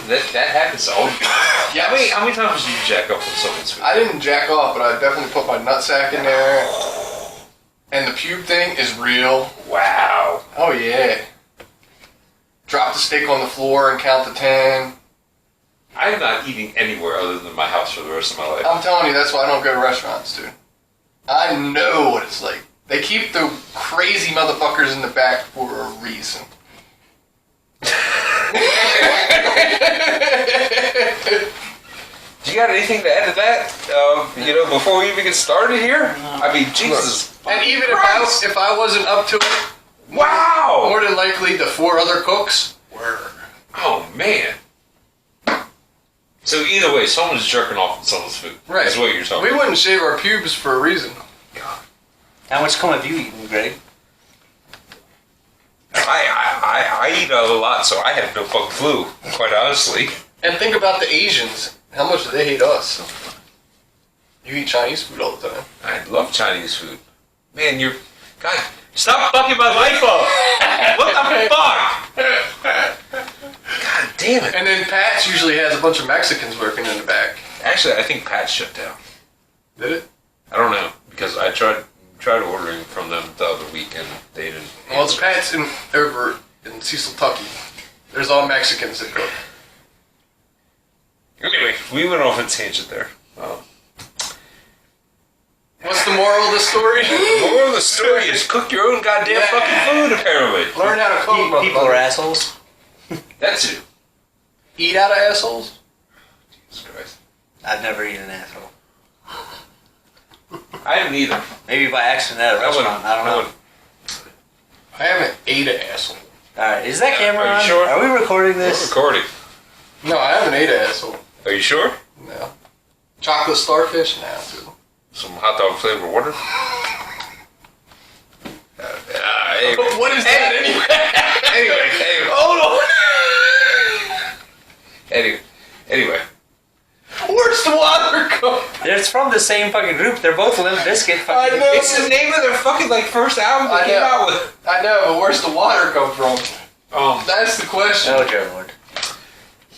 That happens all the time. Yeah. How many times did you jack up on someone's food? I didn't jack off, but I definitely put my nutsack in there. And the pube thing is real. Wow. Oh, yeah. Drop the steak on the floor and count to 10. I'm not eating anywhere other than my house for the rest of my life. I'm telling you, that's why I don't go to restaurants, dude. I know what it's like. They keep the crazy motherfuckers in the back for a reason. Do you got anything to add to that? Before we even get started here? I mean, Jesus. And even Christ. if I wasn't up to it, Wow! more than likely the 4 other cooks were. Oh, man. So either way, someone's jerking off on someone's food. Right. That's what you're talking We about. wouldn't shave our pubes for a reason. God. How much cum have you eaten, Greg? I eat a lot, so I have no fucking clue, quite honestly. And think about the Asians. How much do they hate us? You eat Chinese food all the time. I love Chinese food. Man, God, stop fucking my life up! What the fuck? God damn it. And then Pat's usually has a bunch of Mexicans working in the back. Actually, I think Pat shut down. Did it? I don't know, because I tried ordering from them the other week and they didn't. Well, it's Pat's over in Cecil, Tucky. There's all Mexicans that cook. Anyway, we went off a tangent there. What's the moral of the story? The moral of the story is cook your own goddamn fucking food, apparently. Learn how to cook. People are assholes. That's it. Eat out of assholes? Jesus Christ. I've never eaten an asshole. I didn't either. Maybe by accident at a restaurant. I don't know. I haven't ate an asshole. Alright, is that camera Are you on? sure? Are we recording We're this? recording. No, I haven't ate an asshole. Are you sure? No. Chocolate starfish? Nah, dude. Some hot dog flavored water? Anyway. What is that anyway? Anyway. Hold on. Anyway. Where's the water come? It's from the same fucking group. They're both Limp Bizkit. I know. It's the name of their fucking first album they came out with. I know, but where's the water come from? That's the question. Oh, dear Lord.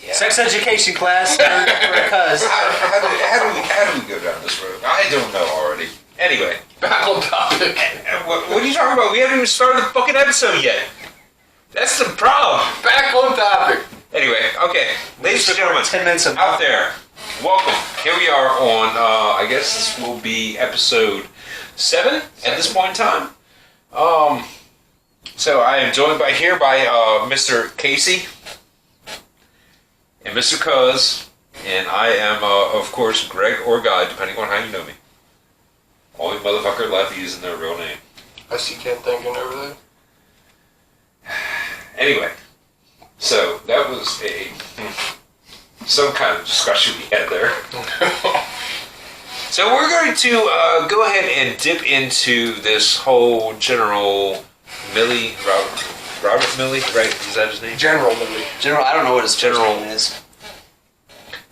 Yeah. Sex education class for a cuz. How do we go down this road? I don't know already. Anyway. Back on topic. What are you talking about? We haven't even started the fucking episode yet. That's the problem. Back on topic. Anyway, okay. Ladies and gentlemen, 10 minutes of out there, welcome. Here we are on, I guess this will be episode 7 at this point in time. So I am joined by Mr. Casey and Mr. Cuz, and I am, of course, Greg or Guy, depending on how you know me. Only motherfucker left using their real name. I see Ken thinking over there. Anyway, so that was some kind of discussion we had there. So we're going to go ahead and dip into this whole General Milley, Robert Milley, right? Is that his name? General Milley. General, I don't know what his first General- name is.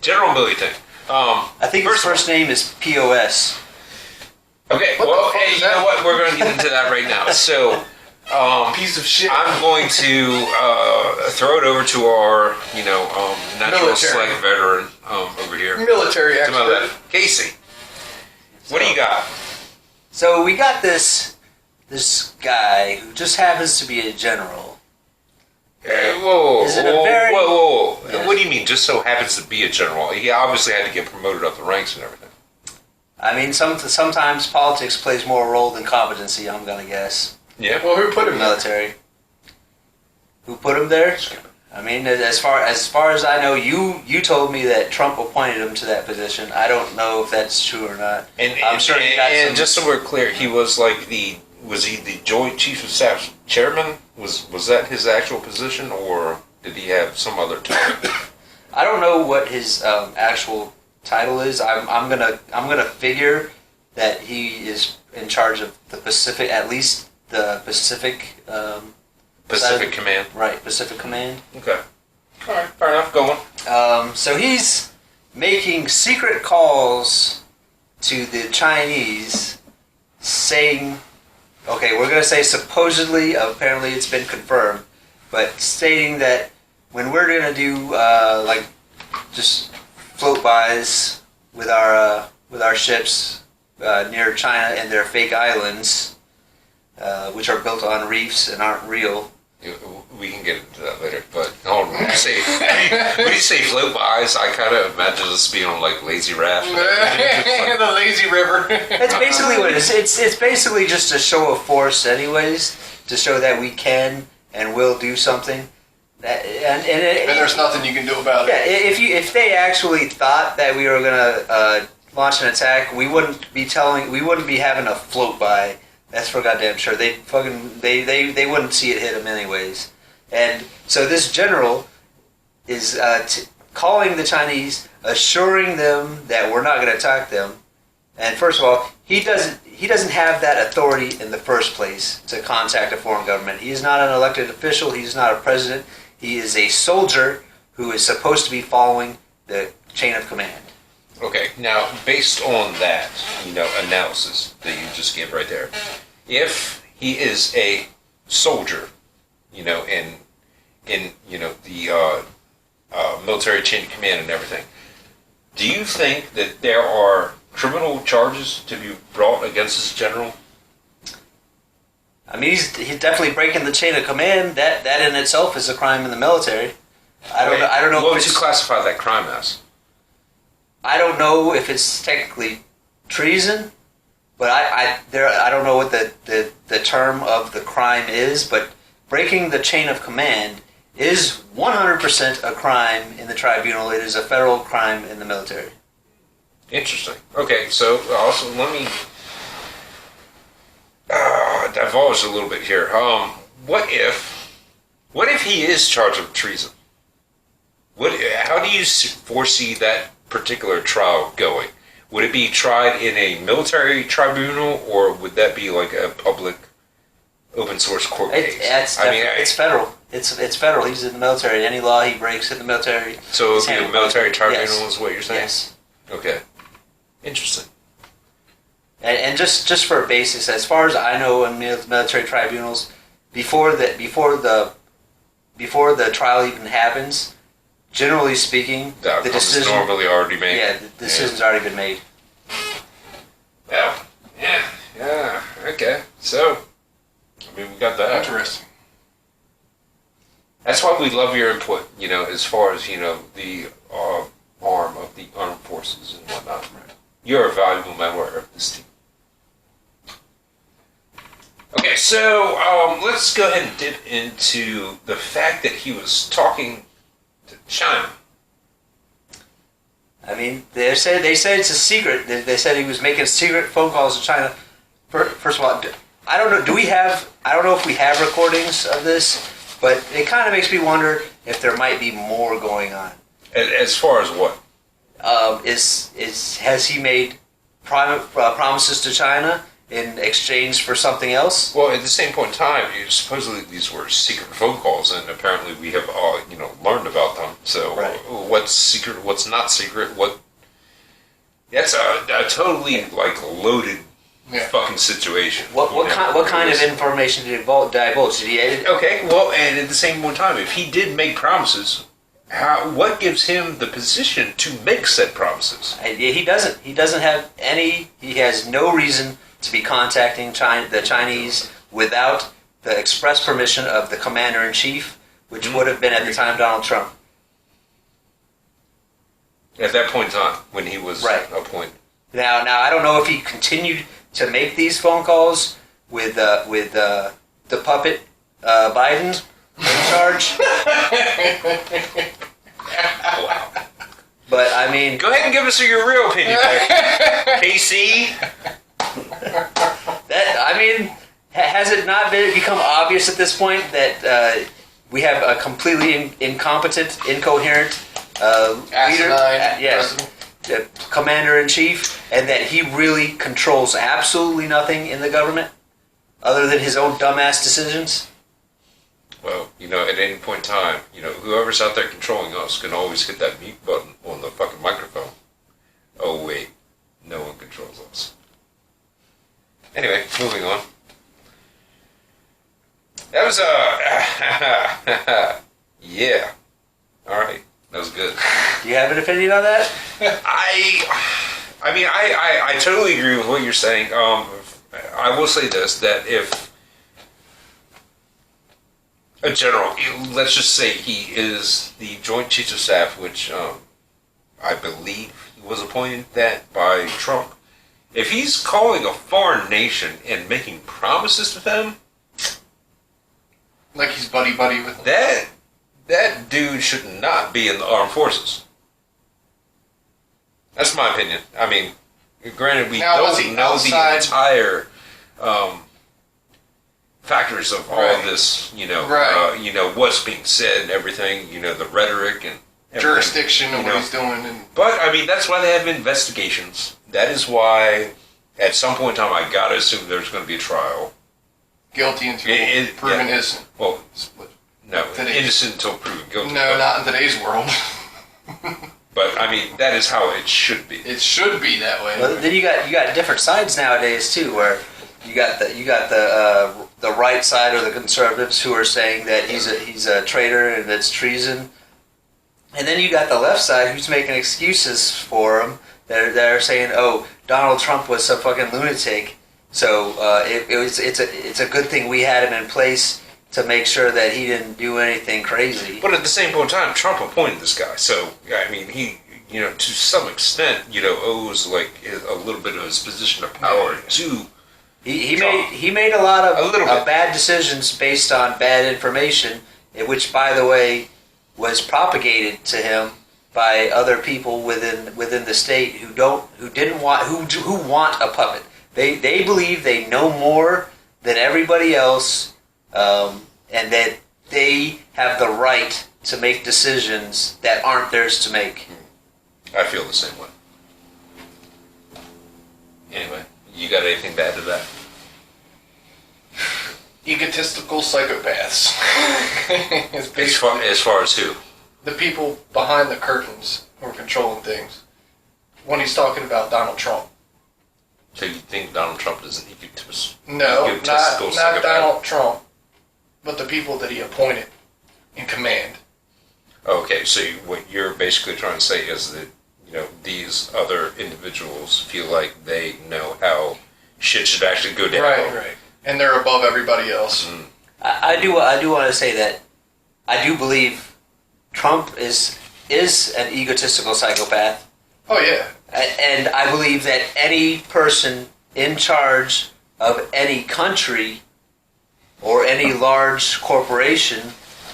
General Milley thing. I think his first name is POS. Okay, What well, the fuck hey, is you know that? what? We're going to get into that right now. So, Piece of shit. I'm going to throw it over to our, natural Military. select veteran over here. Military To my expert. left. Casey, what do you got? So we got this guy who just happens to be a general. Whoa. Is it a very- What do you mean, just so happens to be a general? He obviously had to get promoted up the ranks and everything. I mean, sometimes politics plays more role than competency, I'm gonna guess. Yeah. Well, who put him there? Military. Who put him there? I mean, as far as I know, you told me that Trump appointed him to that position. I don't know if that's true or not. I'm sure he got some. Just so we're clear, he was was he the Joint Chiefs of Staff chairman? Was that his actual position, or did he have some other title? I don't know what his actual title is. I'm gonna figure that he is in charge of the Pacific, at least the Pacific. Pacific Command. Right, Pacific Command. Okay. All right, fair enough. Go on. So he's making secret calls to the Chinese, saying, okay, we're going to say supposedly, apparently it's been confirmed, but stating that when we're gonna do like just float bys with our ships near China and their fake islands, which are built on reefs and aren't real. We can get into that later, but hold on. When you say float bys, I kind of imagine us being on like lazy raft. The lazy river. That's basically what it is. It's basically just a show of force, anyways, to show that we can and will do something. And there's nothing you can do about it. Yeah, if they actually thought that we were gonna launch an attack, we wouldn't be having a float by. That's for goddamn sure. They wouldn't see it hit them anyways. And so this general is calling the Chinese, assuring them that we're not going to attack them. And first of all, he doesn't have that authority in the first place to contact a foreign government. He is not an elected official. He is not a president. He is a soldier who is supposed to be following the chain of command. Okay, now based on that, analysis that you just gave right there, if he is a soldier, in the military chain of command and everything, do you think that there are criminal charges to be brought against this general? I mean, he's definitely breaking the chain of command. That in itself is a crime in the military. I don't know. What would you classify that crime as? I don't know if it's technically treason, but I don't know what the term of the crime is. But breaking the chain of command is 100% a crime in the tribunal. It is a federal crime in the military. Interesting. Okay, so also let me divulge a little bit here. What if he is charged with treason? How do you foresee that particular trial going? Would it be tried in a military tribunal, or would that be like a public, open source court case? It's federal. It's federal. He's in the military. Any law he breaks in the military. So it would be a military tribunal, yes. Is what you're saying? Yes. Okay. Interesting. And just for a basis, as far as I know, in military tribunals, before the trial even happens, generally speaking, the decision normally already made. Yeah, the decision's already been made. Yeah. Okay. So, I mean, we got that. Interesting. That's why we love your input. As far as the arm of the armed forces and whatnot. Right. You're a valuable member of this team. Okay, so let's go ahead and dip into the fact that he was talking to China. I mean, they said it's a secret. They said he was making secret phone calls to China. First of all, I don't know. I don't know if we have recordings of this, but it kind of makes me wonder if there might be more going on. As far as what? Has he made promises to China in exchange for something else? Well, at the same point in time, supposedly these were secret phone calls, and apparently we have all learned about them. So, right. What's secret? What's not secret? That's a totally loaded fucking situation. What kind of information did he divulge? Did he? Okay, well, and at the same point in time, if he did make promises, what gives him the position to make said promises? He doesn't. He doesn't have any. He has no reason to be contacting the Chinese without the express permission of the commander-in-chief, which would have been at the time Donald Trump. At that point in time, when he was appointed. Now, I don't know if he continued to make these phone calls with the puppet Biden in charge. Wow. But I mean, go ahead and give us your real opinion, KC. Has it not become obvious at this point that we have a completely incompetent, incoherent leader, commander-in-chief, and that he really controls absolutely nothing in the government other than his own dumbass decisions? Well, at any point in time, whoever's out there controlling us can always hit that mute button on the fucking microphone. Oh, wait. No one controls us. Anyway, moving on. That was, yeah. Do you have an opinion on that? I mean, I totally agree with what you're saying. I will say this, that if a general, let's just say he is the Joint Chiefs of Staff, which I believe he was appointed that by Trump. If he's calling a foreign nation and making promises to them, like he's buddy-buddy with them. That dude should not be in the armed forces. That's my opinion. I mean, granted, we don't know the entire factors of all of this, what's being said and everything, the rhetoric and everything, jurisdiction of what he's doing. But, I mean, that's why they have investigations. That is why, at some point in time, I gotta assume there's going to be a trial. Guilty until proven innocent. Well, no, innocent until proven guilty. No, not in today's world. But I mean, that is how it should be. It should be that way. Well, then you got different sides nowadays too, where you got the right side or the conservatives who are saying that he's a traitor and that's treason, and then you got the left side who's making excuses for him. They're saying, oh, Donald Trump was some fucking lunatic, so it's a good thing we had him in place to make sure that he didn't do anything crazy. But at the same point in time, Trump appointed this guy, so I mean, he, to some extent, owes like a little bit of his position of power to. He made a lot of bad decisions based on bad information, which, by the way, was propagated to him by other people within the state who want a puppet. They believe they know more than everybody else. And that they have the right to make decisions that aren't theirs to make. I feel the same way. Anyway, you got anything bad to that? Egotistical psychopaths. As far as who? The people behind the curtains who are controlling things. When he's talking about Donald Trump. So you think Donald Trump is an egotistical No, psychopath? not Donald Trump. But the people that he appointed in command. Okay, so what you're basically trying to say is that, these other individuals feel like they know how shit should actually go down. Right. And they're above everybody else. Mm. I do want to say that I do believe Trump is an egotistical psychopath. Oh, yeah. And I believe that any person in charge of any country or any large corporation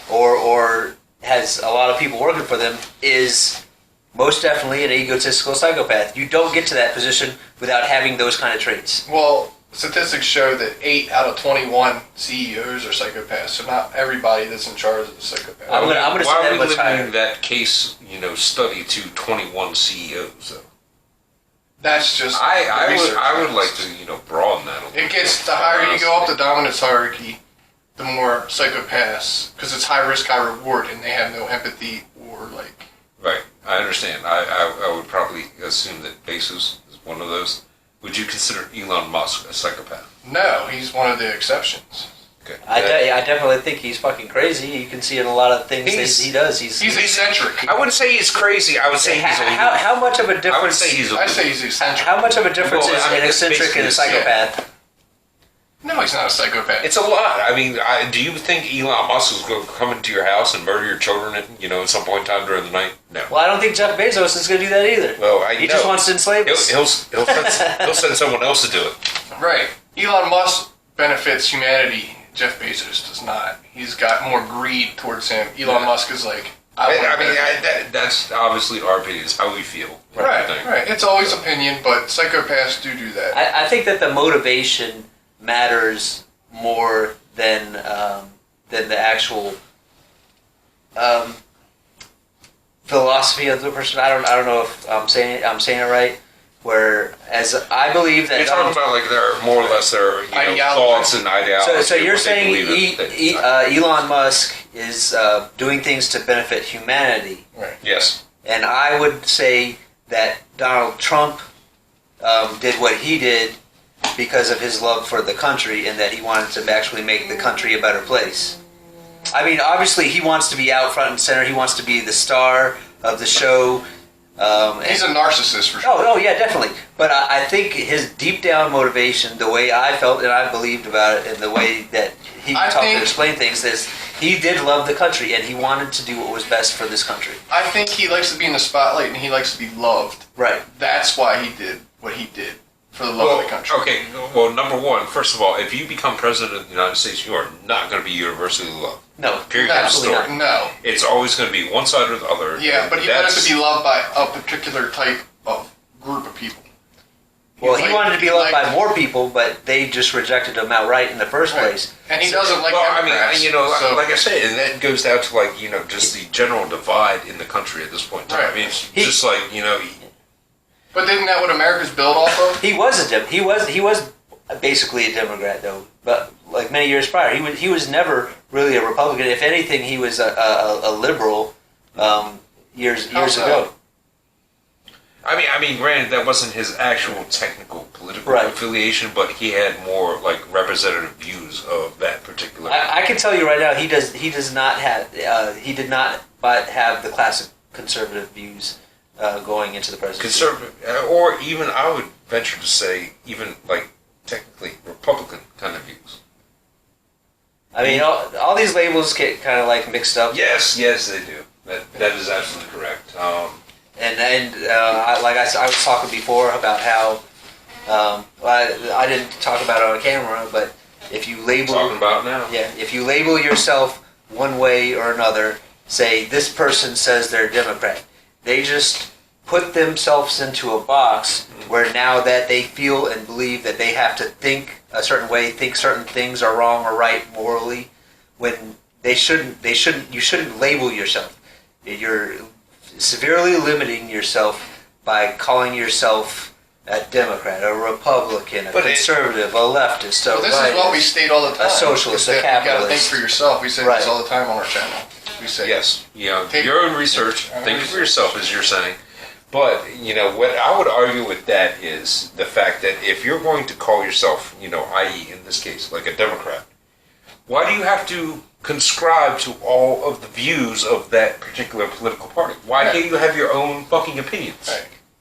or has a lot of people working for them is most definitely an egotistical psychopath. You don't get to that position without having those kind of traits. Well, statistics show that 8 out of 21 CEOs are psychopaths, so not everybody that's in charge is a psychopath. I'm going to say that much higher. Why are we limiting that case, study to 21 CEOs, though? That's just I would like to broaden that a little. It gets the higher you go up the dominance hierarchy, the more psychopaths, because it's high risk, high reward, and they have no empathy or like. Right, I understand. I would probably assume that Bezos is one of those. Would you consider Elon Musk a psychopath? No, he's one of the exceptions. Okay. I definitely think he's fucking crazy. You can see in a lot of things that he does. He's eccentric. I wouldn't say he's crazy. I would say he's a how much of a difference? I would say he's eccentric. How much of a difference is an eccentric and a psychopath? Yeah. No, he's not a psychopath. It's a lot. I mean, do you think Elon Musk is going to come into your house and murder your children at some point in time during the night? No. Well, I don't think Jeff Bezos is going to do that either. Well, he just wants to enslave us. He'll send someone else to do it. Right. Elon Musk benefits humanity. Jeff Bezos does not. He's got more greed towards him. Elon Musk is like, that's obviously our opinion. It's how we feel. Right. It's always opinion, but psychopaths do that. I think that the motivation matters more than the actual philosophy of the person. I don't know if I'm saying it right. Whereas I believe that you're talking about like there are more or less their thoughts and ideologies. So you're saying Elon Musk is doing things to benefit humanity. Right. Yes. And I would say that Donald Trump did what he did because of his love for the country and that he wanted to actually make the country a better place. I mean, obviously he wants to be out front and center. He wants to be the star of the show. He's a narcissist for sure. Oh, yeah, definitely. But I think his deep down motivation, the way I felt and I believed about it, and the way that he talked and explained things, is he did love the country and he wanted to do what was best for this country. I think he likes to be in the spotlight and he likes to be loved. Right. That's why he did what he did. For the love of the country. Okay, well, number one, first of all, if you become president of the United States, you are not going to be universally loved. No. Period. No, Absolutely not. No. It's always going to be one side or the other. Yeah, but he wanted to be loved by a particular type of group of people. He wanted to be loved by more people, but they just rejected him outright in the first place. And he doesn't like Democrats. I mean, like I said, and that goes down to just the general divide in the country at this point in time. Right. I mean, it's just like, But isn't that what America's built off of? He was basically a Democrat though, but like many years prior, he was never really a Republican. If anything, he was a liberal years ago. I mean, granted, that wasn't his actual technical political affiliation, but he had more like representative views of that particular. I can tell you right now, he did not have the classic conservative views. Going into the presidency. Conservative, or even I would venture to say, even like technically Republican kind of views. I mean, all these labels get kind of like mixed up. Yes, they do. That is absolutely correct. Like I was talking before about how I didn't talk about it on camera, but if you label talking about now, if you label yourself one way or another, say this person says they're a Democrat. They just put themselves into a box where now that they feel and believe that they have to think a certain way, think certain things are wrong or right morally, when you shouldn't label yourself. You're severely limiting yourself by calling yourself a Democrat, a Republican, a conservative, a leftist, a this is what we state all the time. A socialist, a capitalist. You got to think for yourself. We say this all the time on our channel. We say yes, your own research. Think for yourself, as you're saying. But what I would argue with that is the fact that if you're going to call yourself, i.e., in this case, like a Democrat, why do you have to conscribe to all of the views of that particular political party? Why can't you have your own fucking opinions?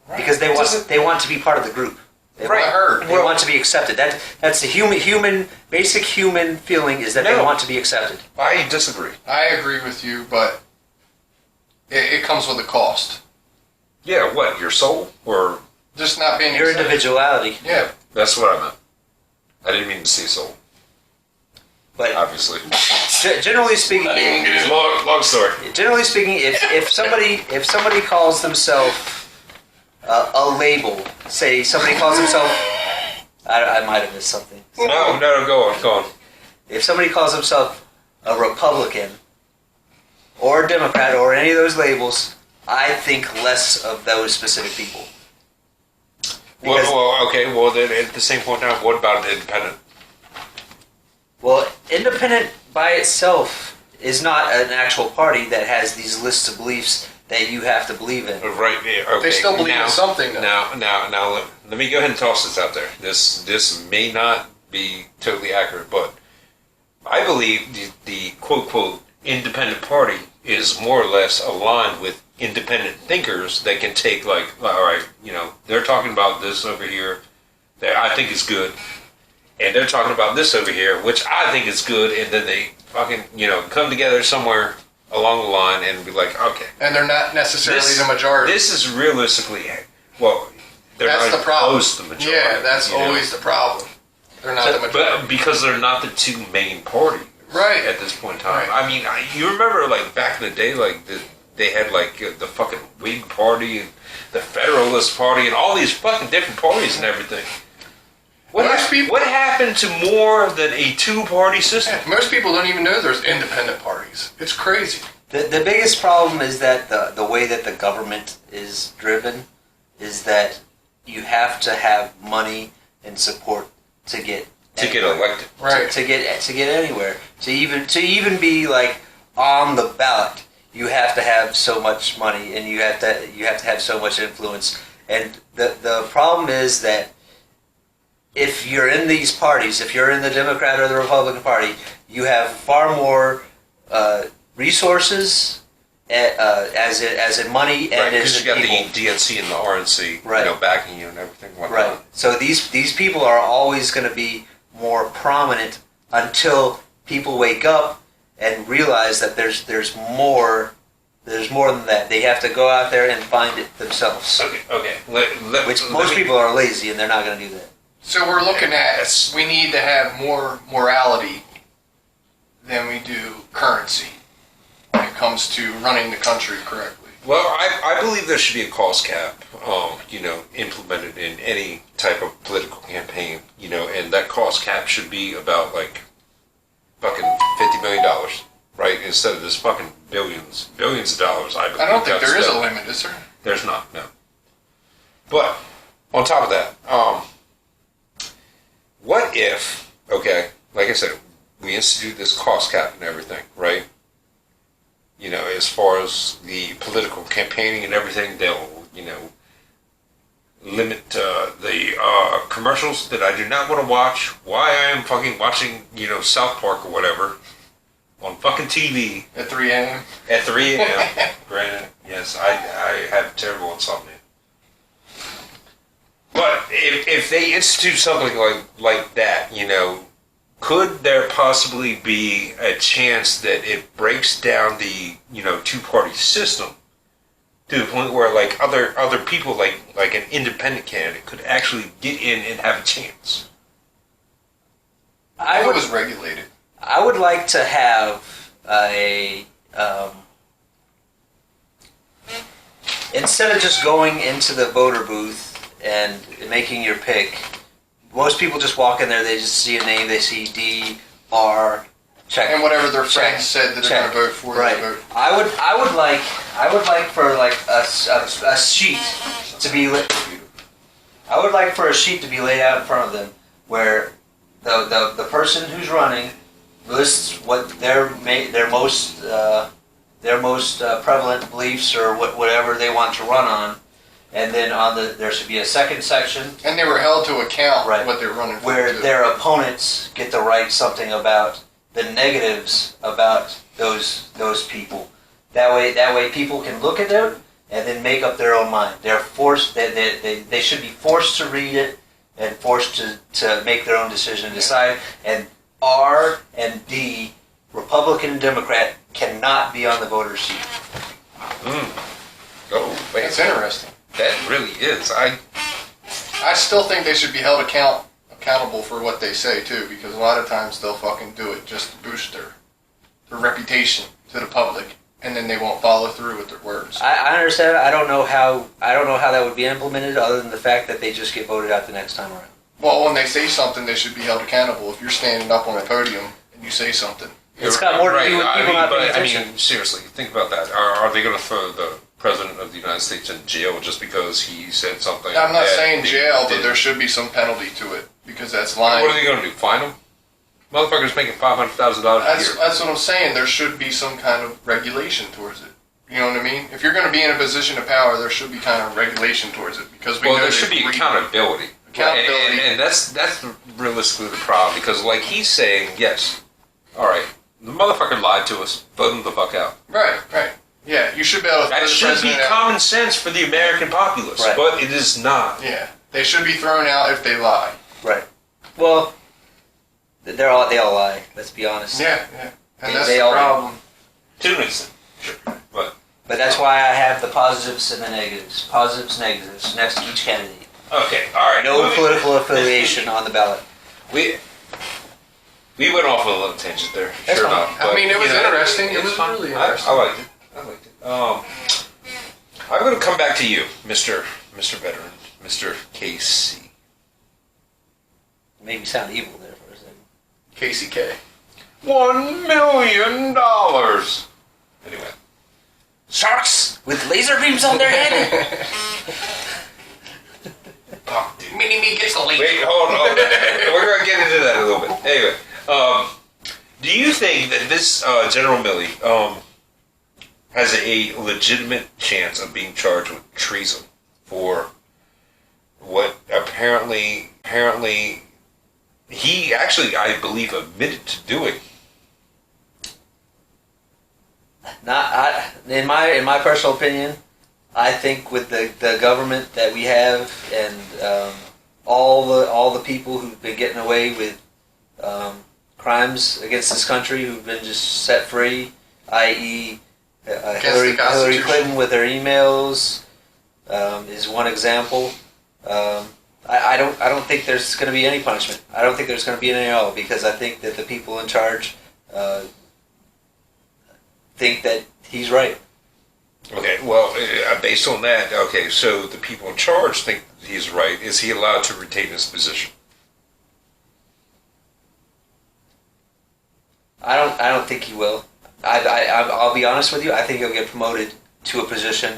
Right. Because they want to be part of the group. They want to be accepted. That's the basic human feeling is that they want to be accepted. I disagree. I agree with you, but it comes with a cost. Yeah, what? Your soul? Or just not being your individuality? Yeah. That's what I meant. I didn't mean to say soul. But obviously. Generally speaking, long story. Generally speaking, if somebody calls themselves a label, say somebody calls himself, I might have missed something. No, go on. If somebody calls himself a Republican or a Democrat or any of those labels, I think less of those specific people. Well, then at the same point now, what about an independent? Well, independent by itself is not an actual party that has these lists of beliefs that you have to believe in. Right. Okay. They still believe in something, though. Now, let me go ahead and toss this out there. This may not be totally accurate, but I believe the quote independent party is more or less aligned with independent thinkers that can take all right, they're talking about this over here that I think is good, and they're talking about this over here which I think is good, and then they fucking come together somewhere along the line and be like, okay. And they're not necessarily the majority. This is realistically, they're that's not the problem. close to the majority. Yeah, that's always the problem. They're not the majority. But because they're not the two main parties. Right. At this point in time. Right. I mean, you remember back in the day, they had the fucking Whig Party and the Federalist Party and all these fucking different parties and everything. What happened to more than a two-party system? Yeah, most people don't even know there's independent parties. It's crazy. The biggest problem is that the way that the government is driven is that you have to have money and support to get elected, right? To get anywhere, to even be on the ballot, you have to have so much money and you have to have so much influence. And the problem is that if you're in these parties, if you're in the Democrat or the Republican Party, you have far more resources as in money and because as you in got people. the DNC and the RNC, Right. backing you and everything. Whatnot. Right. So these people are always going to be more prominent until people wake up and realize that there's more than that. They have to go out there and find it themselves. Okay. Which most people are lazy and they're not going to do that. So we're looking at, we need to have more morality than we do currency when it comes to running the country correctly. Well, I believe there should be a cost cap, implemented in any type of political campaign, and that cost cap should be about like fucking $50 million, right? Instead of this fucking billions of dollars. I don't think there is a limit, is there? There's not, no. But on top of that, what if, like I said, we institute this cost cap and everything, right? As far as the political campaigning and everything, they'll, limit the commercials that I do not want to watch. Why I am fucking watching, South Park or whatever on fucking TV. At 3 a.m.? At 3 a.m. Granted, yes, I have terrible insomnia. But if they institute something like that, could there possibly be a chance that it breaks down the two-party system to the point where like other people like an independent candidate could actually get in and have a chance? I was regulated. I would like to have a instead of just going into the voter booth and making your pick. Most people just walk in there, they just see a name, they see D, R, check. And whatever their friends said that they're going to vote for, right. they vote for. I would like for like a sheet to be lit. I would like for a sheet to be laid out in front of them where the person who's running lists what their most prevalent beliefs or whatever they want to run on. And then there should be a second section. And they were held to account right, what they're running for. Where their opponents get to write something about the negatives about those people. That way people can look at it and then make up their own mind. They're forced. They should be forced to read it and forced to make their own decision and decide. And R and D, Republican and Democrat, cannot be on the voter sheet. Oh, wait. That's interesting. That really is. I still think they should be held accountable for what they say too, because a lot of times they'll fucking do it just to boost their reputation to the public, and then they won't follow through with their words. I understand. I don't know how that would be implemented, other than the fact that they just get voted out the next time around. Well, when they say something, they should be held accountable. If you're standing up on a podium and you say something, it's got more to do with people not paying attention. I mean, seriously, think about that. Are they going to throw the President of the United States in jail just because he said something? I'm not saying jail, but there should be some penalty to it, because that's lying. What are they going to do? Fine him? Motherfucker's making $500,000 a year. That's what I'm saying. There should be some kind of regulation towards it. You know what I mean? If you're going to be in a position of power, there should be kind of regulation towards it, because there should be accountability. Accountability, and that's realistically the problem, because like he's saying, yes, all right, the motherfucker lied to us. Vote him the fuck out. Right. Yeah, you should be able to. That should be common sense for the American populace, right, but it is not. Yeah, they should be thrown out if they lie. Right. Well, they all lie. Let's be honest. Yeah. And that's they the all problem. To an extent, sure, but that's why I have the positives and the negatives. Positives, negatives next to each candidate. okay, all right. No political affiliation on the ballot. We went off on a little tangent there. That's sure fine. enough. I mean, it was interesting. It was fun. really I interesting. liked it. I'm going to come back to you, Mr. Veteran, Mr. KC. Made me sound evil there for a second. KCK. $1 million. Anyway, sharks with laser beams on their head. Fuck, dude. Mini-Me gets the lead. Wait, hold on. We're going to get into that in a little bit. Anyway, do you think that this General Milley has a legitimate chance of being charged with treason for what apparently he actually, I believe, admitted to doing? In my personal opinion, I think with the government that we have and all the people who've been getting away with crimes against this country who've been just set free, i.e., Hillary Clinton with her emails is one example. I don't think there's going to be any punishment. I don't think there's going to be any at all because I think that the people in charge think that he's right. Okay, well, based on that, okay, so the people in charge think he's right. Is he allowed to retain his position? I don't think he will. I'll be honest with you. I think he'll get promoted to a position.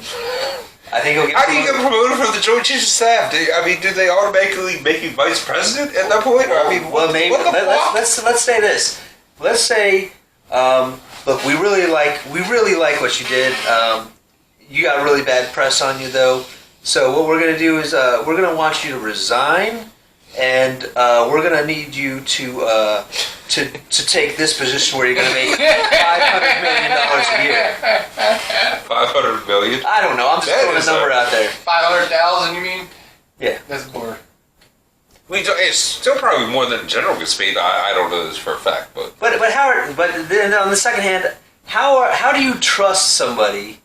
I think he'll get. How do you get promoted from the Joint Chiefs of Staff? Do they automatically make you vice president at that point? Let's say this. Let's say, look, we really like what you did. You got really bad press on you though. So what we're gonna do is we're gonna want you to resign, and we're gonna need you to take this position where you're gonna make $500 million a year. $500 million? I don't know. I'm just throwing a number out there. 500,000, you mean? Yeah. That's more. It's still probably more than general gets paid. I don't know this for a fact, but then on the second hand, how do you trust somebody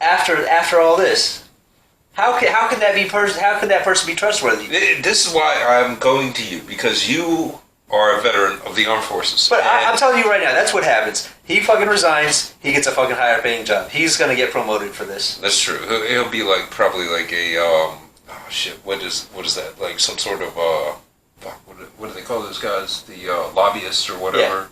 after all this? How can that person be trustworthy? This is why I'm going to you, because you are a veteran of the armed forces. But I'm telling you right now, that's what happens. He fucking resigns. He gets a fucking higher paying job. He's gonna get promoted for this. That's true. He'll be probably like a what is that? Like some sort of what do they call those guys? The lobbyists or whatever. Yeah.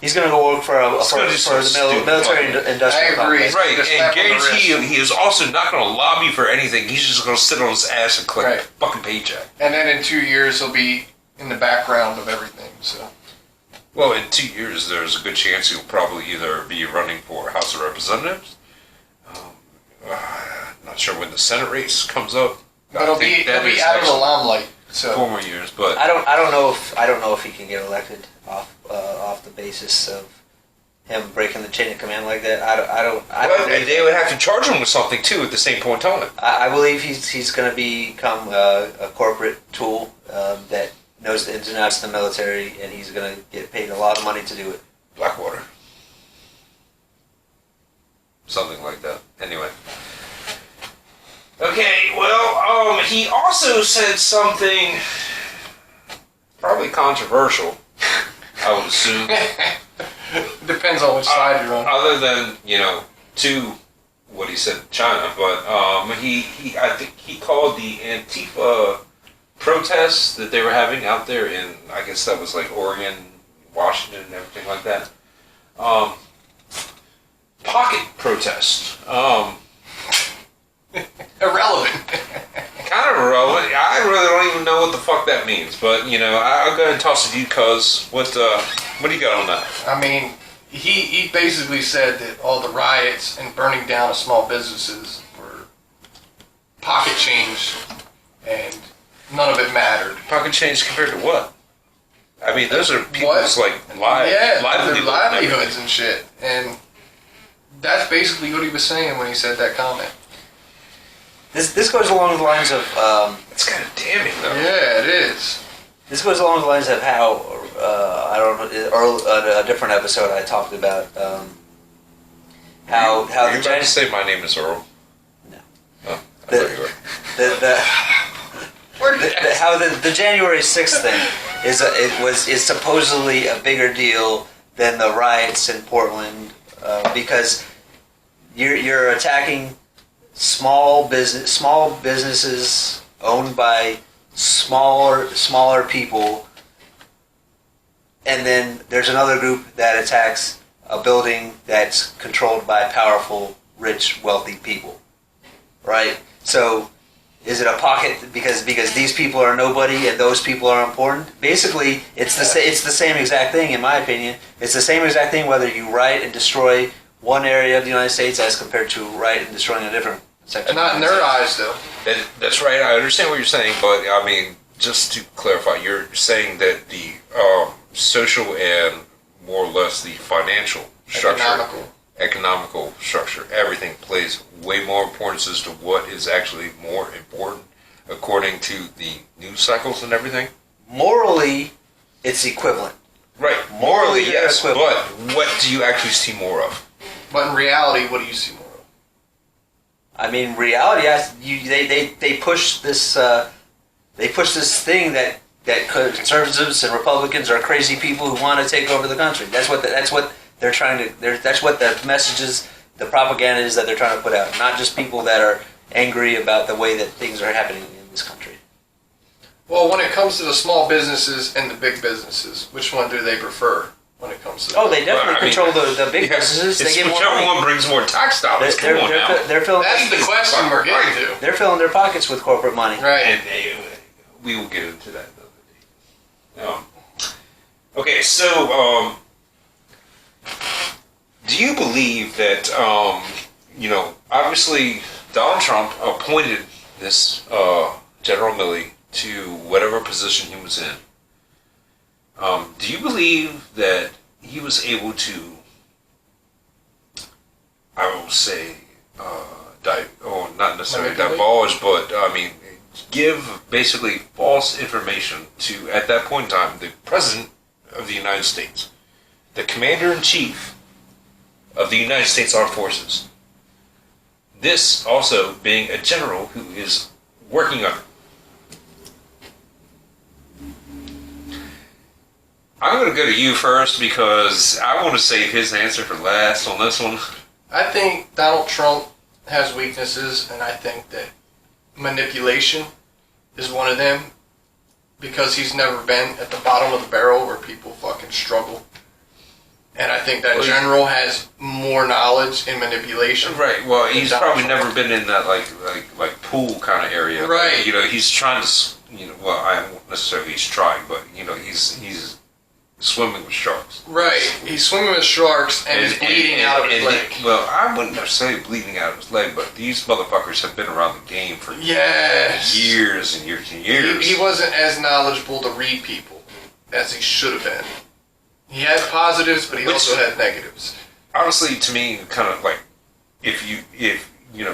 He's gonna go work for the military industrial complex. Right, and guarantee you, he is also not going to lobby for anything. He's just going to sit on his ass and collect a fucking paycheck. And then in 2 years, he'll be in the background of everything. So, well, in 2 years, there's a good chance he'll probably either be running for House of Representatives. Not sure when the Senate race comes up. But he'll be out of the limelight. So 4 more years, but I don't know if he can get elected off the basis of him breaking the chain of command like that. I don't. They would have to charge him with something too at the same point in time. I believe he's going to become a corporate tool that knows the ins and outs of the military, and he's going to get paid a lot of money to do it. Blackwater, something like that. Anyway. Okay, well, he also said something probably controversial, I would assume. Depends on which side you're on. Other than, to what he said to China, but I think he called the Antifa protests that they were having out there in, I guess that was like Oregon, Washington, and everything like that, pocket protests. Irrelevant. Kind of irrelevant. I really don't even know what the fuck that means. But, I'll go ahead and toss it to you, cuz. What do you got on that? I mean, he basically said that all the riots and burning down of small businesses were pocket change and none of it mattered. Pocket change compared to what? I mean, those are people's, livelihoods and shit. And that's basically what he was saying when he said that comment. This goes along the lines of... it's kind of damning, though. Yeah, it is. This goes along the lines of how, I don't know, or a different episode I talked about, how Are you about to say my name is Earl? No. Oh, I thought you were. How the January 6th thing is supposedly a bigger deal than the riots in Portland, because you're attacking small businesses owned by smaller people, and then there's another group that attacks a building that's controlled by powerful, rich, wealthy people, right? So is it a pocket because these people are nobody and those people are important? Basically, it's the same exact thing, in my opinion. It's the same exact thing whether you riot and destroy one area of the United States as compared to riot and destroying a different section. Not in their eyes, though. That's right. I understand what you're saying, but I mean, just to clarify, you're saying that the social and more or less the financial structure economical structure, everything plays way more importance as to what is actually more important according to the news cycles and everything. Morally, it's equivalent. Right. Morally, yes, but what do you actually see more of? But in reality, what do you see more of? I mean, reality, they push this thing that conservatives and Republicans are crazy people who want to take over the country. That's what they're trying to. That's what the messages, the propaganda is that they're trying to put out. Not just people that are angry about the way that things are happening in this country. Well, when it comes to the small businesses and the big businesses, which one do they prefer when it comes to that? Oh, they definitely control the big businesses. They give whichever one brings more tax dollars. They're filling. That's the question we're getting to. They're filling their pockets with corporate money. Right. And we will get into that another day. Okay, so do you believe that obviously Donald Trump appointed this General Milley to whatever position he was in? Do you believe that he was able to, I will say, not necessarily divulge, but give basically false information to, at that point in time, the President of the United States, the Commander-in-Chief of the United States Armed Forces. This also being a general who is working under. I'm going to go to you first because I want to save his answer for last on this one. I think Donald Trump has weaknesses, and I think that manipulation is one of them, because he's never been at the bottom of the barrel where people fucking struggle. And I think that general has more knowledge in manipulation. Right. Well, he's probably never been in that like pool kind of area. Right. He's trying to. Well, I don't necessarily he's trying, but he's swimming with sharks. Right. He's swimming with sharks and he's bleeding out of his leg. Well, I wouldn't necessarily bleeding out of his leg, but these motherfuckers have been around the game for years and years and years. He wasn't as knowledgeable to read people as he should have been. He had positives, but he also had negatives. Honestly, to me, kind of like, if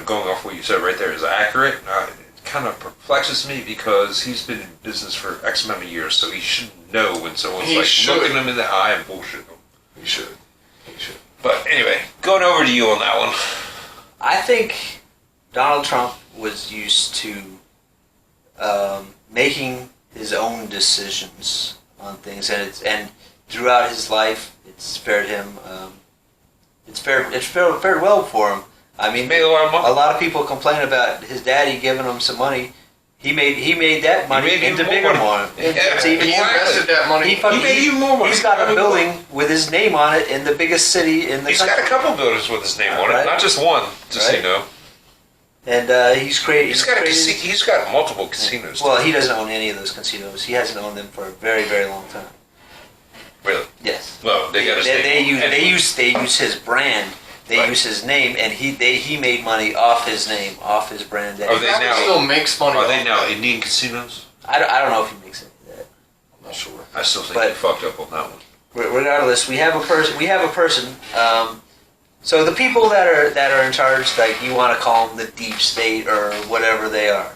going off what you said right there is accurate, it kind of perplexes me because he's been in business for X amount of years, so he should know when someone's looking him in the eye and bullshit him. He should. But anyway, going over to you on that one. I think Donald Trump was used to making his own decisions on things, and throughout his life, it's fared him. It's fared well for him. I mean, made a lot of money. A lot of people complain about his daddy giving him some money. He made that money into bigger money. He invested that money. He made even more money. He's got a building with his name on it in the biggest city in the country. He's got a couple buildings with his name on it, not just one. Just so you know. And he's created. He's got multiple casinos. Well, he doesn't own any of those casinos. He hasn't owned them for a very, very long time. Really? Yes. Well, they got his name. They use his brand. They use his name, and he made money off his name, off his brand. Are they now still makes money? Are they now Indian casinos? I don't know if he makes any of that. I'm not sure. I still think he fucked up on that one. Regardless, we have a person. So the people that are in charge, like you want to call them the deep state or whatever they are,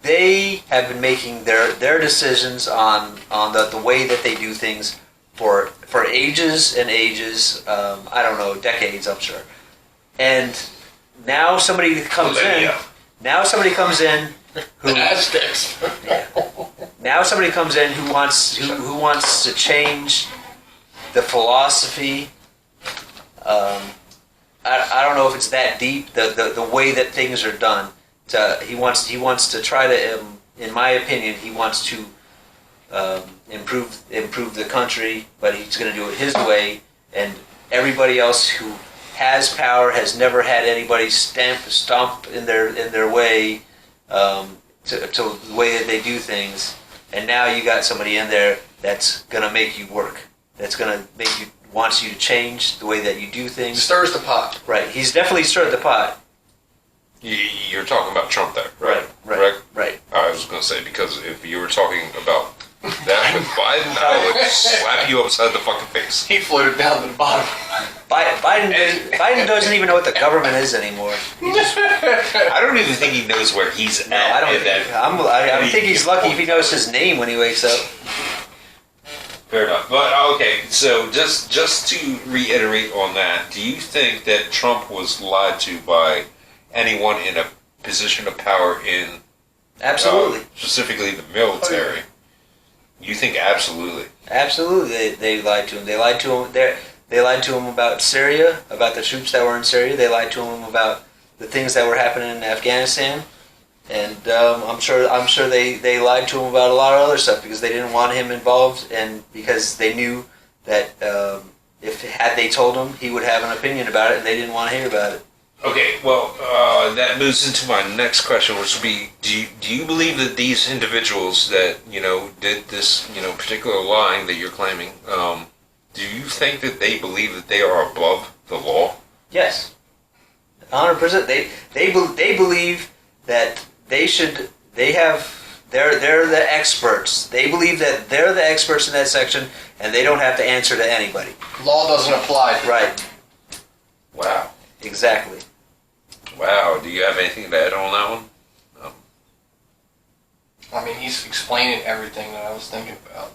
they have been making their decisions on the way that they do things for ages and ages. I don't know, decades, I'm sure. And now somebody comes in. Now somebody comes in who the Aztecs. Now somebody comes in who wants to change the philosophy. I don't know if it's that deep. The way that things are done. He wants to try to. In my opinion, he wants to improve the country, but he's going to do it his way. And everybody else who has power has never had anybody stomp in their way to the way that they do things. And now you got somebody in there that's going to make you work. That's going to wants you to change the way that you do things. Stirs the pot. Right. He's definitely stirred the pot. You're talking about Trump there, right? Right. I was going to say, because if you were talking about that with Biden, I would slap you upside the fucking face. He floated down to the bottom. Biden doesn't even know what the government is anymore. I don't even think he knows where he's at. No, I don't. I think he's lucky if he knows his name when he wakes up. Fair enough. But okay, so just to reiterate on that, do you think that Trump was lied to by anyone in a position of power in Absolutely, specifically the military? You think absolutely? Absolutely, they lied to him. They lied to him. They lied to him about Syria, about the troops that were in Syria. They lied to him about the things that were happening in Afghanistan. And I'm sure they lied to him about a lot of other stuff because they didn't want him involved, and because they knew that had they told him, he would have an opinion about it, and they didn't want to hear about it. Okay, well, that moves into my next question, which would be: do you believe that these individuals that did this particular lying that you're claiming? Do you think that they believe that they are above the law? Yes, 100%. They believe that. They're the experts. They believe that they're the experts in that section, and they don't have to answer to anybody. Law doesn't apply. Right. Wow. Exactly. Wow. Do you have anything to add on that one? I mean, he's explaining everything that I was thinking about.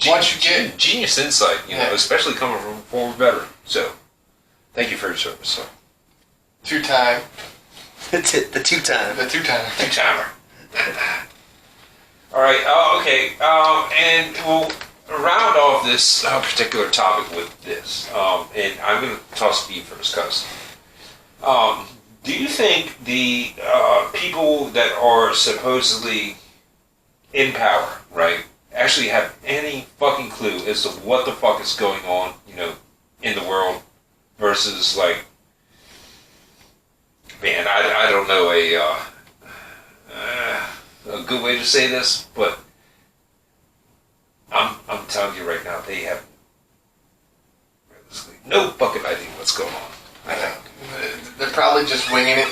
Once you get genius insight, especially coming from a former veteran. So, thank you for your service, sir. 2-time. The two-time. The two-timer. Two-timer. All right. Okay. And we'll round off this particular topic with this. And I'm going to toss to you first, cuz. Do you think the people that are supposedly in power, right, actually have any fucking clue as to what the fuck is going on, in the world versus like? Man, I don't know a good way to say this, but I'm telling you right now, they have no fucking idea what's going on. I think they're probably just winging it.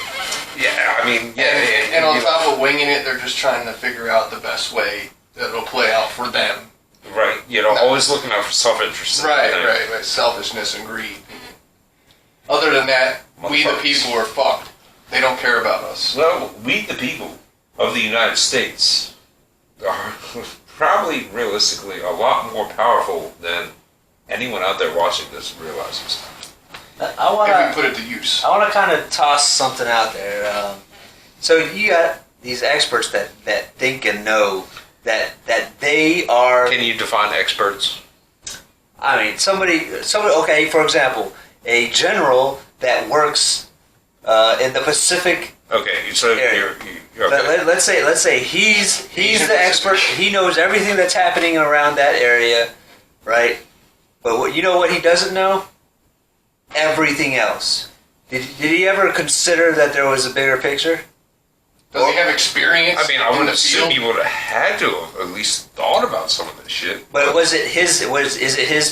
Yeah, I mean, yeah. And on top of winging it, they're just trying to figure out the best way that it'll play out for them. Right, always looking out for self-interest. Right. Selfishness and greed. Other than that, we the people are fucked. They don't care about us. Well, we the people of the United States are probably realistically a lot more powerful than anyone out there watching this realizes. If we put it to use. I want to kind of toss something out there. So you got these experts that think and know that they are... Can you define experts? I mean, somebody. Okay, for example, a general that works in the Pacific. Okay, so area. you're okay. Let's say he's the expert. He knows everything that's happening around that area, right? But what he doesn't know? Everything else. Did he ever consider that there was a bigger picture? Does he have experience? I mean, I would assume he would have had to have at least thought about some of this shit. But is it his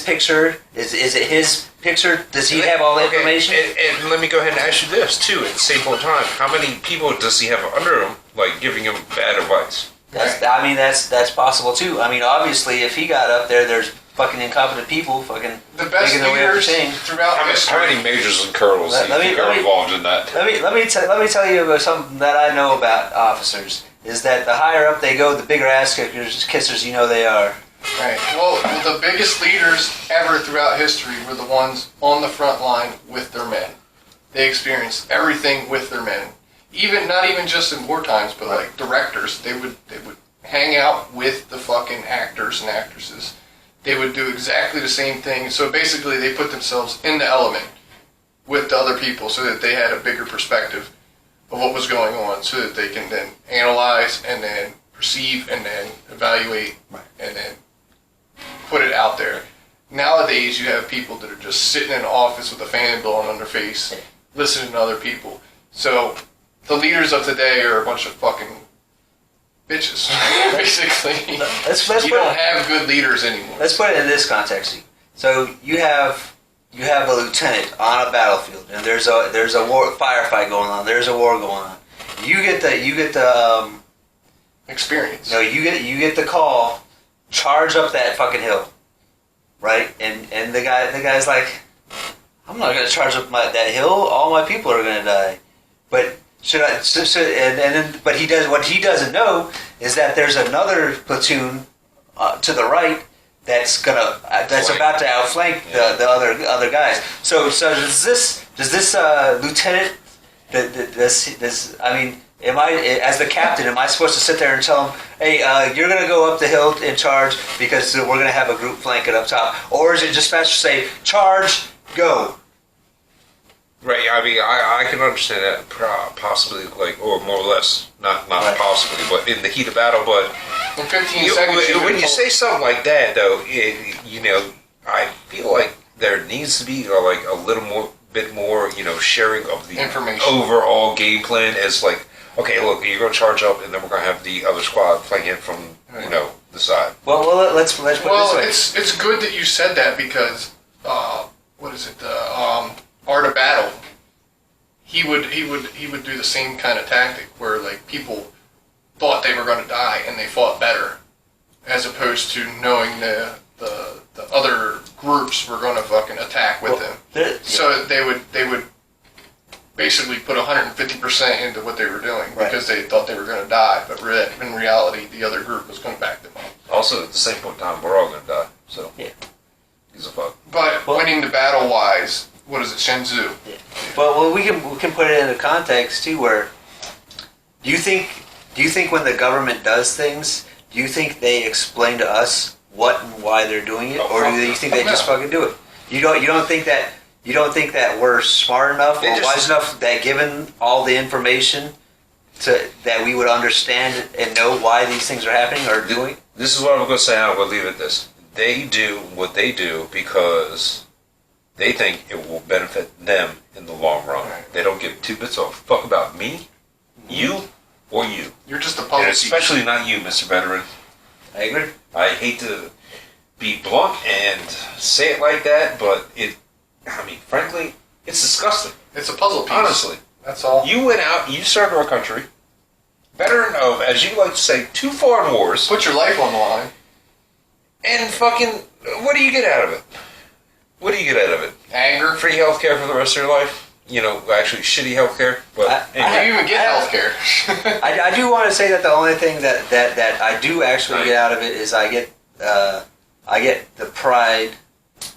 picture? Is it his picture? Does he have all the information? And let me go ahead and ask you this too. At the same point in time, how many people does he have under him, like giving him bad advice? That's possible too. I mean, obviously, if he got up there, there's fucking incompetent people making their way up the chain. Throughout how many majors and colonels are involved in that? Let me tell you about something that I know about officers. Is that the higher up they go, the bigger ass kissers they are. Right. Well, the biggest leaders ever throughout history were the ones on the front line with their men. They experienced everything with their men. Not even just in war times, but like directors, they would hang out with the fucking actors and actresses. They would do exactly the same thing. So basically, they put themselves in the element with the other people so that they had a bigger perspective of what was going on, so that they can then analyze and then perceive and then evaluate and then put it out there. Nowadays, you have people that are just sitting in an office with a fan blowing on their face, listening to other people. So the leaders of today are a bunch of fucking bitches, basically. You don't have good leaders anymore. Let's put it in this context. So you have a lieutenant on a battlefield, and there's a war firefight going on. There's a war going on. You get the experience. No, you get the call. Charge up that fucking hill, right? And the guy's like, I'm not going to charge up that hill. All my people are going to die. But should I? But he does. What he doesn't know is that there's another platoon to the right that's about to outflank the other guys. So does this lieutenant? Am I, as the captain, am I supposed to sit there and tell him, hey, you're going to go up the hill in charge because we're going to have a group flanking up top? Or is it just faster to say, charge, go? Right, I mean, I can understand that possibly, like, or more or less, not right. Possibly, but in the heat of battle, but in 15 seconds, when you say something like that, though, I feel like there needs to be, like, a little bit more, sharing of the information, overall game plan as, like, okay, look, you're going to charge up, and then we're going to have the other squad playing it from, the side. Well, let's put it this way. It's good that you said that because, what is it, Art of Battle, he would do the same kind of tactic where, like, people thought they were going to die and they fought better, as opposed to knowing the other groups were going to fucking attack with them. So they would basically put 150% into what they were doing because they thought they were going to die, but in reality, the other group was going to back them up. Also, at the same point in time, we're all going to die. So yeah, he's a fuck. But winning the battle wise, what is it, Shenzhou? Yeah. Well, we can put it into context too. Where do you think when the government does things, do you think they explain to us what and why they're doing it, or do you think they just fucking do it? You don't think that we're smart enough or wise enough that given all the information that we would understand and know why these things are happening or doing? This is what I'm going to say. I'm going to leave it at this. They do what they do because they think it will benefit them in the long run. Right. They don't give two bits of fuck about me, you, or you. You're just a public. And especially not you, Mr. Veteran. I agree. I hate to be blunt and say it like that, but frankly, it's disgusting. It's a puzzle piece. Honestly. That's all. You went out, you served our country, veteran of, as you like to say, 2 foreign wars. Put your life on the line. And fucking, what do you get out of it? What do you get out of it? Anger. Free healthcare for the rest of your life? Actually shitty healthcare. But anyway. You even get healthcare. I do want to say that the only thing that I do actually get out of it is I get the pride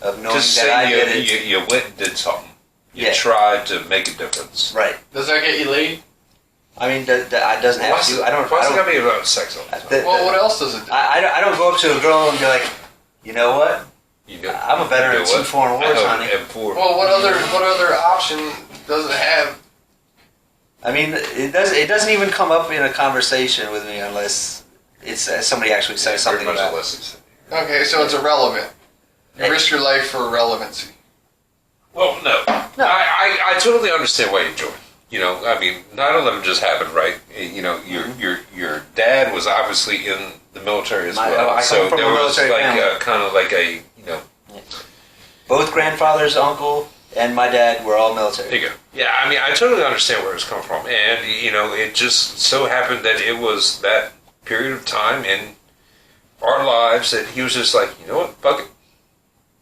of knowing just that I did it. You went and did something. You tried to make a difference. Right. Does that get you laid? I mean, it doesn't have to. Why does it got to be about sex all the time? Well, what else does it do? I don't go up to a girl and be like, you know what? I'm a veteran of 2 foreign wars, honey. Well, what other option does it have? I mean, it doesn't even come up in a conversation with me unless it's somebody actually says something about it. Okay, so it's irrelevant. You risk your life for relevancy. Well, no. I totally understand why you joined. 9/11 just happened, right? Your dad was obviously in the military as well. I come from a military family. Kind of like a, Both grandfathers, uncle, and my dad were all military. There you go. Yeah, I mean, I totally understand where it's coming from. And, it just so happened that it was that period of time in our lives that he was just like, you know what, fuck it.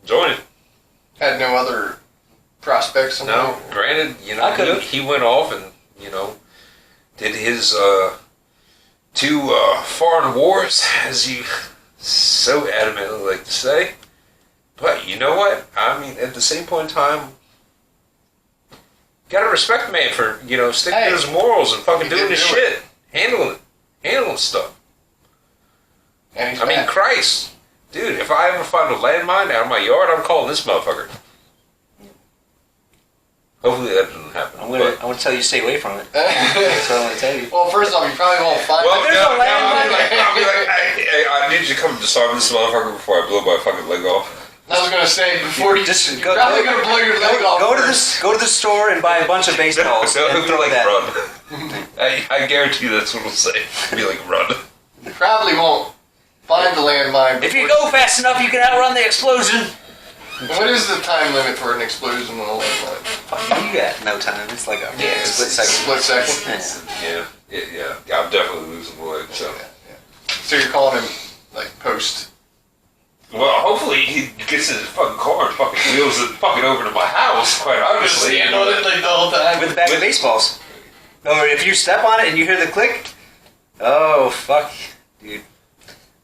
Join it. Had no other prospects? No, granted, he went off and, did his 2 foreign wars, as you so adamantly like to say. But you know what? I mean, at the same point in time, you gotta respect the man for, sticking to his morals and fucking doing his shit. Handling stuff. And I mean, Christ. Dude, if I ever find a landmine out of my yard, I'm calling this motherfucker. Hopefully that doesn't happen. I'm gonna tell you to stay away from it. That's what I'm gonna tell you. Well, first off, you probably won't find it. There's a landmine. I'll be like, hey, I need you to come disarm this motherfucker before I blow my fucking leg off. I was gonna say before you're probably gonna blow your leg off. Go to the store and buy a bunch of baseballs and throw like, that. Run. I guarantee you that's what it'll say. It'll be like, run. You probably won't find the landmine. If you go fast enough, you can outrun the explosion. What is the time limit for an explosion on a landmine? Fuck, you got no time. It's like a split second. Split second. Yeah. I'm definitely losing the leg. So. Yeah. So you're calling him like post Well, hopefully he gets in his fucking car and fucking wheels it fucking over to my house, quite obviously. Stand on it like the whole time. With a bag of baseballs. Or if you step on it and you hear the click, oh fuck, dude.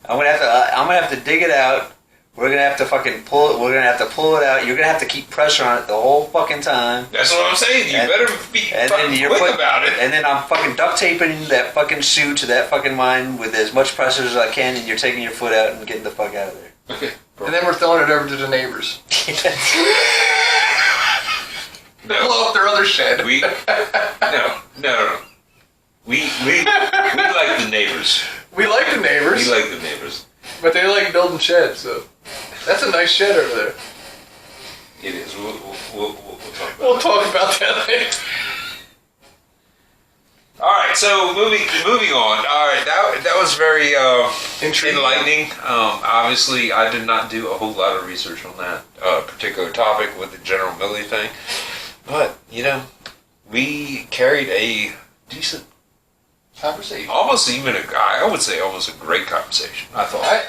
I'm gonna have to dig it out. We're gonna have to fucking pull it. We're gonna have to pull it out. You're gonna have to keep pressure on it the whole fucking time. That's what I'm saying. You better be fucking quick about it. And then I'm fucking duct taping that fucking shoe to that fucking mine with as much pressure as I can, and you're taking your foot out and getting the fuck out of there. Okay. And then we're throwing it over to the neighbors. No. Blow up their other shed. No. We like the neighbors. We like the neighbors. We like the neighbors. But they like building sheds, so. That's a nice shed over there. It is. We'll talk about We'll talk about that later. Alright, so moving on. Alright, that was very enlightening. Obviously, I did not do a whole lot of research on that particular topic with the General Milley thing. But, we carried a decent conversation. I would say almost a great conversation, I thought. I